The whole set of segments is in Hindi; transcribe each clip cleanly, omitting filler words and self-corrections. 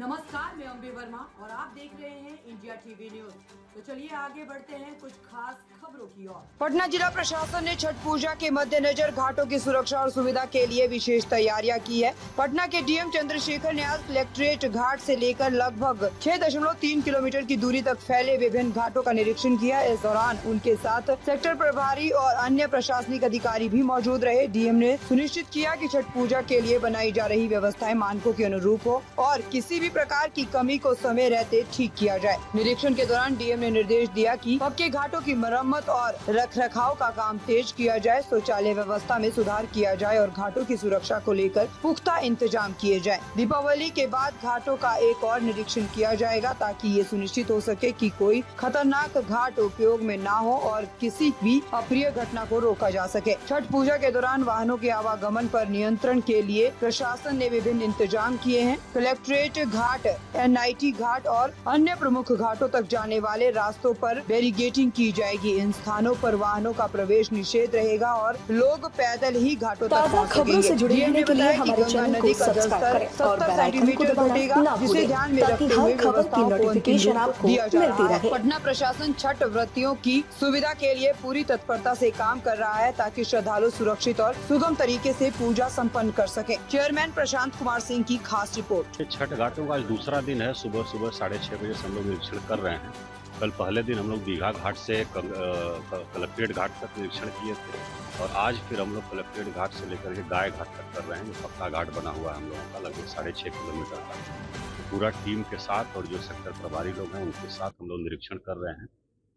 नमस्कार, मैं अम्बे वर्मा और आप देख रहे हैं इंडिया टीवी न्यूज। तो चलिए आगे बढ़ते हैं कुछ खास खबरों की ओर। पटना जिला प्रशासन ने छठ पूजा के मद्देनजर घाटों की सुरक्षा और सुविधा के लिए विशेष तैयारियां की है। पटना के डीएम चंद्रशेखर ने आज कलेक्ट्रेट घाट से लेकर लगभग 6.3 किलोमीटर की दूरी तक फैले विभिन्न घाटों का निरीक्षण किया। इस दौरान उनके साथ सेक्टर प्रभारी और अन्य प्रशासनिक अधिकारी भी मौजूद रहे। डीएम ने सुनिश्चित किया कि छठ पूजा के लिए बनाई जा रही व्यवस्थाएं मानकों के अनुरूप हो और किसी भी प्रकार की कमी को समय रहते ठीक किया जाए। निरीक्षण के दौरान डीएम ने निर्देश दिया कि पक्के घाटों की मरम्मत और रखरखाव का काम तेज किया जाए, शौचालय व्यवस्था में सुधार किया जाए और घाटों की सुरक्षा को लेकर पुख्ता इंतजाम किए जाए। दीपावली के बाद घाटों का एक और निरीक्षण किया जाएगा ताकि ये सुनिश्चित हो सके कि कोई खतरनाक घाट उपयोग में ना हो और किसी भी अप्रिय घटना को रोका जा सके। छठ पूजा के दौरान वाहनों के आवागमन पर नियंत्रण के लिए प्रशासन ने विभिन्न इंतजाम किए हैं। कलेक्ट्रेट घाट, एनआईटी घाट और अन्य प्रमुख घाटों तक जाने वाले रास्तों पर बैरिकेडिंग की जाएगी। इन स्थानों पर वाहनों का प्रवेश निषेध रहेगा और लोग पैदल ही घाटों तक पहुंच खबरों से जुड़े रहने के लिए हमारे गंगा चैनल नदी को का सब्सक्राइब जलस्तर करें और 70 बेल आइकन को सेंटीमीटर दबाना घटेगा, ना जिसे भूलें ध्यान में ताकि रखते हुए हर खबर की व्यवस्थाओं को अंतिम नोटिफिकेशन रूप आपको दिया जा मिलती रहा है। रहे। पटना प्रशासन छठ व्रतियों की सुविधा के लिए पूरी तत्परता से काम कर रहा है ताकि श्रद्धालु सुरक्षित और सुगम तरीके से पूजा संपन्न कर सके। चेयरमैन प्रशांत कुमार सिंह की खास रिपोर्ट। छठ घाटों का आज दूसरा दिन है। सुबह 6:30 बजे से हम लोग निरीक्षण कर रहे हैं। कल पहले दिन हम लोग दीघा घाट से कलेक्ट्रेट घाट तक निरीक्षण किए थे और आज फिर हम लोग कलेक्ट्रेट घाट से लेकर के गाय घाट तक कर रहे हैं। जो पक्का घाट बना हुआ है हम लोगों का लगभग 6.5 किलोमीटर का। पूरा टीम के साथ और जो सेक्टर प्रभारी लोग हैं उनके साथ हम लोग निरीक्षण कर रहे हैं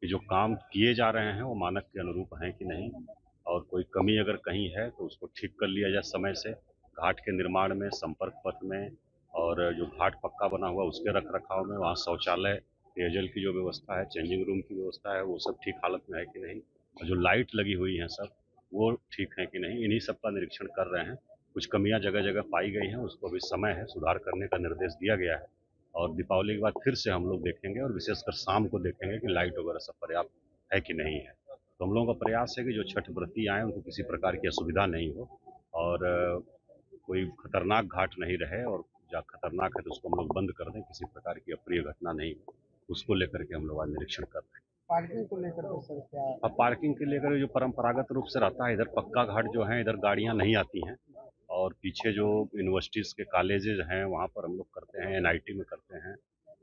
कि जो काम किए जा रहे हैं वो मानक के अनुरूप हैं कि नहीं, और कोई कमी अगर कहीं है तो उसको ठीक कर लिया जाए समय से। घाट के निर्माण में, संपर्क पथ में और जो घाट पक्का बना हुआ उसके रख रखाव में, वहाँ शौचालय, पेयजल की जो व्यवस्था है, चेंजिंग रूम की व्यवस्था है, वो सब ठीक हालत में है कि नहीं, और जो लाइट लगी हुई हैं सब वो ठीक है कि नहीं, इन्हीं सब का निरीक्षण कर रहे हैं। कुछ कमियां जगह जगह पाई गई हैं, उसको भी समय है, सुधार करने का निर्देश दिया गया है। और दीपावली के बाद फिर से हम लोग देखेंगे और विशेषकर शाम को देखेंगे कि लाइट वगैरह सब पर्याप्त है कि नहीं है। तो हम लोगों का प्रयास है कि जो छठ व्रती आए उनको किसी प्रकार की असुविधा नहीं हो और कोई खतरनाक घाट नहीं रहे, और जहाँ खतरनाक है तो उसको हम लोग बंद कर दें, किसी प्रकार की अप्रिय घटना नहीं हो, उसको लेकर के हम लोग आज निरीक्षण कर रहे हैं। पार्किंग को लेकर के सर क्या? अब पार्किंग के लेकर जो परंपरागत रूप से रहता है, इधर पक्का घाट जो है इधर गाड़ियां नहीं आती हैं, और पीछे जो यूनिवर्सिटीज़ के कॉलेजेज हैं वहाँ पर हम लोग करते हैं, एनआईटी में करते हैं,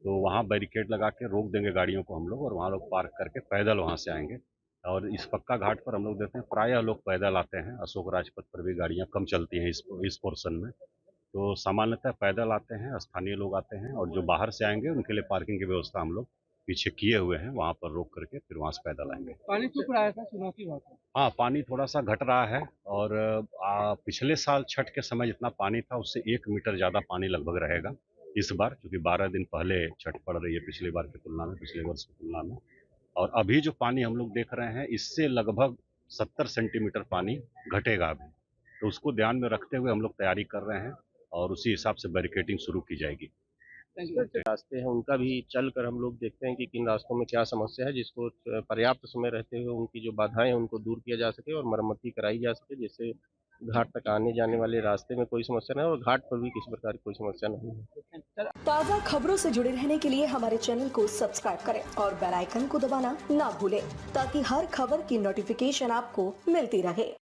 तो वहाँ बैरिकेड लगा के रोक देंगे गाड़ियों को हम लोग, और वहाँ लोग पार्क करके पैदल वहाँ से आएंगे। और इस पक्का घाट पर हम लोग देखते हैं प्रायः लोग पैदल आते हैं। अशोक राजपथ पर भी गाड़ियाँ कम चलती हैं इस पोर्शन में, तो सामान्यतः पैदल आते हैं, स्थानीय लोग आते हैं, और जो बाहर से आएंगे उनके लिए पार्किंग की व्यवस्था हम लोग पीछे किए हुए हैं, वहाँ पर रोक करके फिर वहाँ से पैदल आएंगे। पानी सूख रहा था, चुनौती हुआ था। हाँ, पानी थोड़ा सा घट रहा है, और पिछले साल छठ के समय जितना पानी था उससे 1 मीटर ज़्यादा पानी लगभग रहेगा इस बार, क्योंकि 12 दिन पहले छठ पड़ रही है पिछली बार की तुलना में, पिछले वर्ष की तुलना में। और अभी जो पानी हम लोग देख रहे हैं इससे लगभग 70 सेंटीमीटर पानी घटेगा अभी, तो उसको ध्यान में रखते हुए हम लोग तैयारी कर रहे हैं और उसी हिसाब से बैरिकेडिंग शुरू की जाएगी। रास्ते हैं उनका भी चल कर हम लोग देखते हैं कि किन रास्तों में क्या समस्या है, जिसको पर्याप्त समय रहते हुए उनकी जो बाधाएं हैं उनको दूर किया जा सके और मरम्मती कराई जा सके, जिससे घाट तक आने जाने वाले रास्ते में कोई समस्या नहीं और घाट पर भी किसी प्रकार की कोई समस्या नहीं है। ताज़ा खबरों से जुड़े रहने के लिए हमारे चैनल को सब्सक्राइब करें और बेल आइकन को दबाना ना भूलें ताकि हर खबर की नोटिफिकेशन आपको मिलती रहे।